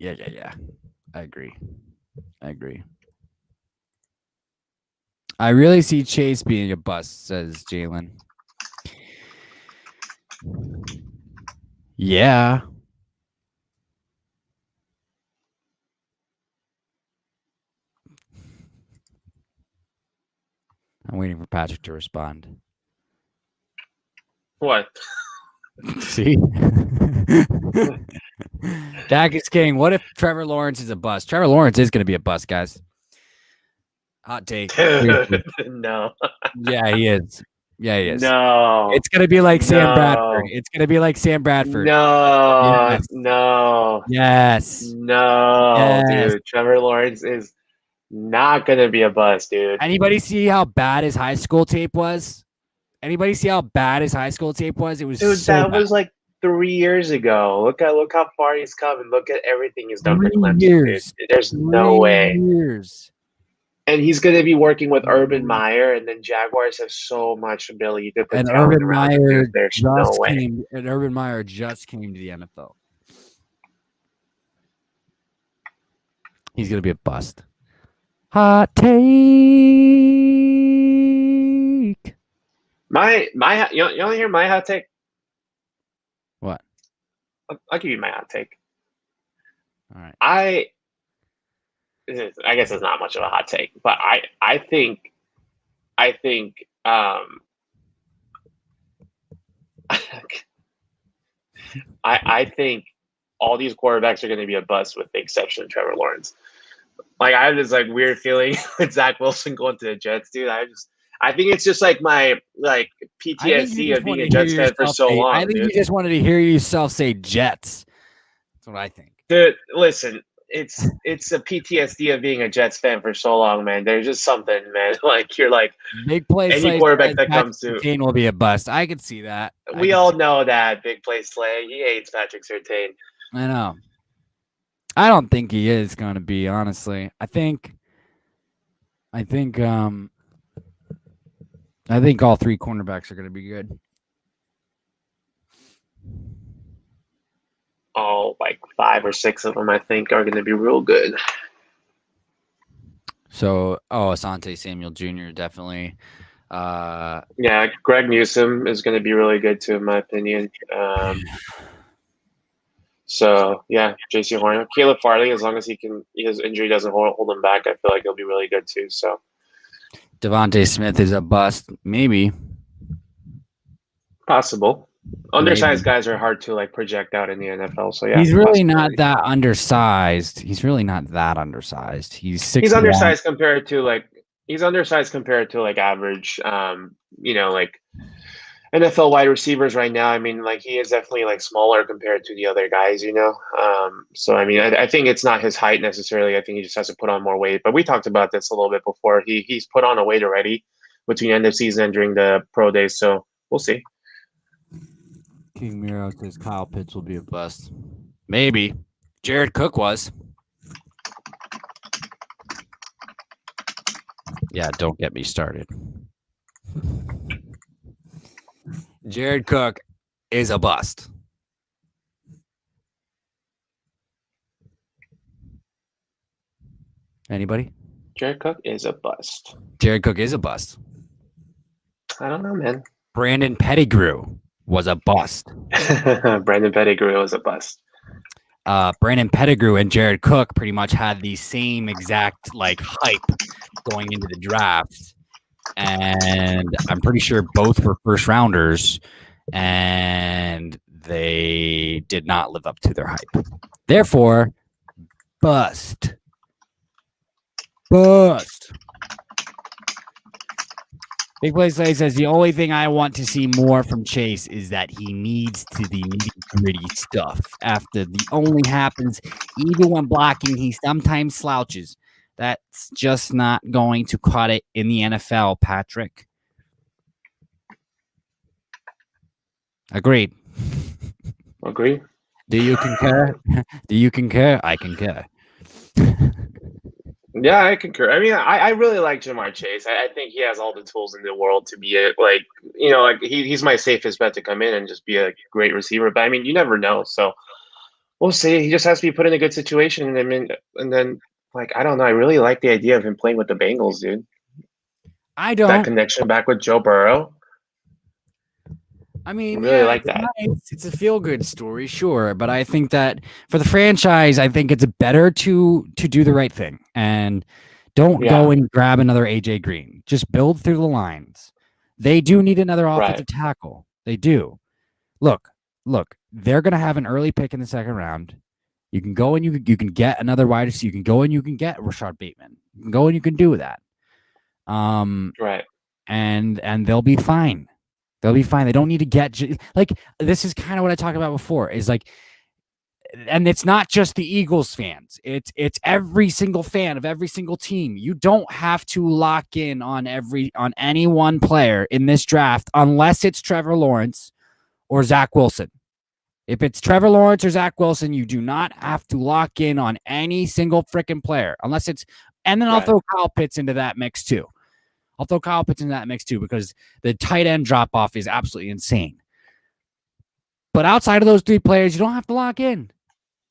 I agree. I really see Chase being a bust, says Jalen. Yeah. I'm waiting for Patrick to respond. What? See? Dak is king. What if Trevor Lawrence is a bust? Trevor Lawrence is going to be a bust, guys. Hot take. No. Yeah, he is. No. It's going to be like Sam Bradford. No. Yes. No. Yes. Dude. Trevor Lawrence is Not gonna be a bust, dude. Anybody see how bad his high school tape was? Anybody see how bad his high school tape was? It was Dude, so that bad. was like 3 years ago. Look how far he's come, and look at everything he's done for 3 Clemson, dude. years. There's no 3 way. years. And he's gonna be working with Urban Meyer, and then Jaguars have so much ability to put And talent around him, dude. There's no way. Urban Meyer just came to the NFL. He's gonna be a bust. Hot take. My you want to hear my hot take? What? I'll give you my hot take. All right. I guess it's not much of a hot take, but I think I think all these quarterbacks are going to be a bust with the exception of Trevor Lawrence. Like I have this like weird feeling with Zach Wilson going to the Jets, dude. I think it's just like my like PTSD of being a Jets fan for so long. I think you just wanted to hear yourself say Jets. That's what I think. Dude, listen, it's a PTSD of being a Jets fan for so long, man. There's just something, man. Like you're like big play. Any quarterback that comes to Surtain will be a bust. I can see that. We all know that big play Slay. He hates Patrick Surtain. I know. I don't think he is going to be, honestly. I think all three cornerbacks are going to be good. Oh, like 5 or 6 of them, I think, are going to be real good. So, Asante Samuel Jr. definitely. Yeah, Greg Newsome is going to be really good too, in my opinion. So yeah, J.C. Horn, Caleb Farley, as long as his injury doesn't hold him back, I feel like he'll be really good too. So Devontae Smith is a bust, maybe. Possible. Undersized guys are hard to like project out in the NFL. So yeah, he's really not that undersized. He's really not that undersized. He's 6'1". He's undersized compared to like average, like NFL wide receivers right now. I mean, like he is definitely like smaller compared to the other guys, So I mean, I think it's not his height necessarily. I think he just has to put on more weight. But we talked about this a little bit before. He's put on a weight already between end of season and during the pro days. So we'll see. King Miro says Kyle Pitts will be a bust. Maybe. Jared Cook was. Yeah, don't get me started. Jared Cook is a bust. Anybody? Jared Cook is a bust. Jared Cook is a bust. I don't know, man. Brandon Pettigrew was a bust. Brandon Pettigrew was a bust. Brandon Pettigrew and Jared Cook pretty much had the same exact like hype going into the draft. And I'm pretty sure both were first rounders, and they did not live up to their hype. Therefore, bust. Big Play Slay says the only thing I want to see more from Chase is that he needs to the nitty-gritty stuff. After the only happens, even when blocking, he sometimes slouches. That's just not going to cut it in the NFL, Patrick. Agreed. Agree. Do you concur? Do you concur? I concur. Yeah, I concur. I mean, I really like Jamar Chase. I think he has all the tools in the world to be he's my safest bet to come in and just be a great receiver. But I mean, you never know. So we'll see. He just has to be put in a good situation. And then I don't know. I really like the idea of him playing with the Bengals, dude. I don't. That connection back with Joe Burrow. I mean, really like that. Nice. It's a feel-good story, sure, but I think that for the franchise, I think it's better to do the right thing and don't go and grab another AJ Green. Just build through the lines. They do need another offensive tackle. They do. Look. They're going to have an early pick in the second round. You can go and you can get another wide receiver. You can go and you can get Rashad Bateman. You can go and you can do that. Right. And they'll be fine. They'll be fine. They don't need to get this is kind of what I talked about before. Is like and it's not just the Eagles fans. It's every single fan of every single team. You don't have to lock in on any one player in this draft unless it's Trevor Lawrence or Zach Wilson. If it's Trevor Lawrence or Zach Wilson, you do not have to lock in on any single freaking player unless it's. And then I'll throw Kyle Pitts into that mix too. Because the tight end drop off is absolutely insane. But outside of those three players, you don't have to lock in.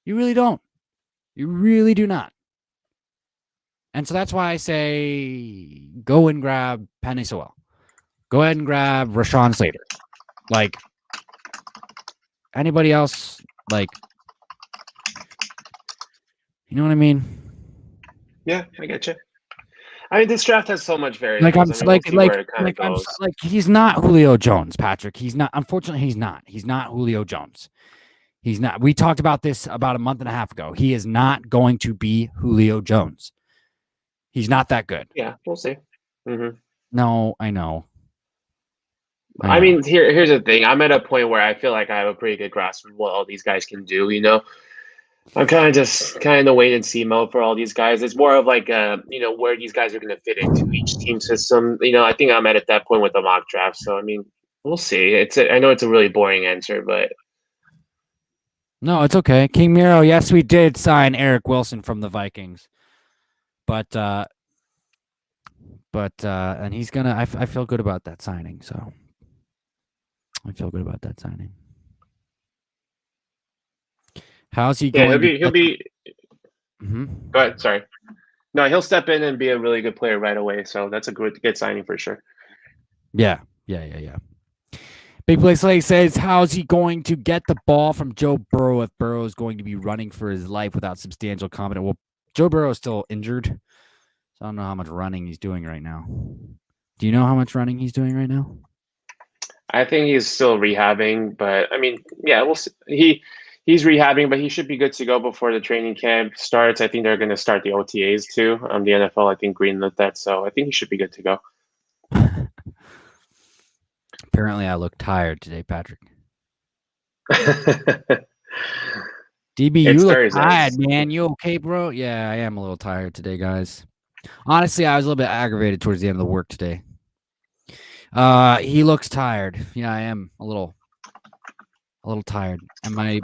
You really don't. You really do not. And so that's why I say go and grab Penny Sewell. Go ahead and grab Rashawn Slater. Like, anybody else, like, you know what I mean? Yeah, I get you. I mean, this draft has so much variables. He's not Julio Jones, Patrick. He's not. Unfortunately, he's not. He's not Julio Jones. He's not. We talked about this about a month and a half ago. He is not going to be Julio Jones. He's not that good. Yeah, we'll see. Mm-hmm. No, I know. I mean, here's the thing. I'm at a point where I feel like I have a pretty good grasp of what all these guys can do. You know, I'm kind of in the wait and see mode for all these guys. It's more of like, where these guys are going to fit into each team system. You know, I think I'm at that point with the mock draft. So, I mean, we'll see. I know it's a really boring answer, but. No, it's okay. King Miro, yes, we did sign Eric Wilson from the Vikings. But and he's going to, I feel good about that signing. So I feel good about that signing. How's he going? He'll be. Mm-hmm. Go ahead. Sorry. No, he'll step in and be a really good player right away. So that's a good signing for sure. Yeah. Big Play Slay says, how's he going to get the ball from Joe Burrow if Burrow is going to be running for his life without substantial competence? Well, Joe Burrow is still injured, so I don't know how much running he's doing right now. Do you know how much running he's doing right now? I think he's still rehabbing, but I mean, yeah, we'll see. He's rehabbing, but he should be good to go before the training camp starts. I think they're going to start the OTAs too. The NFL, I think, greenlit that, so I think he should be good to go. Apparently, I look tired today, Patrick. DB, you look tired, man. You okay, bro? Yeah, I am a little tired today, guys. Honestly, I was a little bit aggravated towards the end of the work today. He looks tired. Yeah, I am a little tired. And my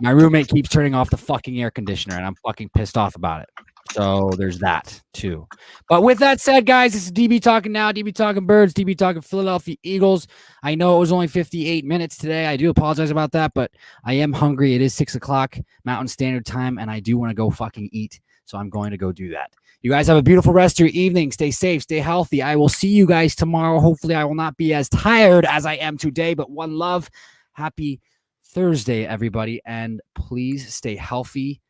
roommate keeps turning off the fucking air conditioner, and I'm fucking pissed off about it. So there's that too. But with that said, guys, this is DB talking now. DB talking Birds. DB talking Philadelphia Eagles. I know it was only 58 minutes today. I do apologize about that, but I am hungry. It is 6:00 Mountain Standard Time, and I do want to go fucking eat. So I'm going to go do that. You guys have a beautiful rest of your evening. Stay safe. Stay healthy. I will see you guys tomorrow. Hopefully, I will not be as tired as I am today, but one love. Happy Thursday, everybody. And please stay healthy.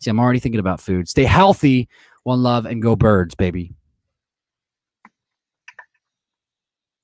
See, I'm already thinking about food. Stay healthy. One love and go Birds, baby.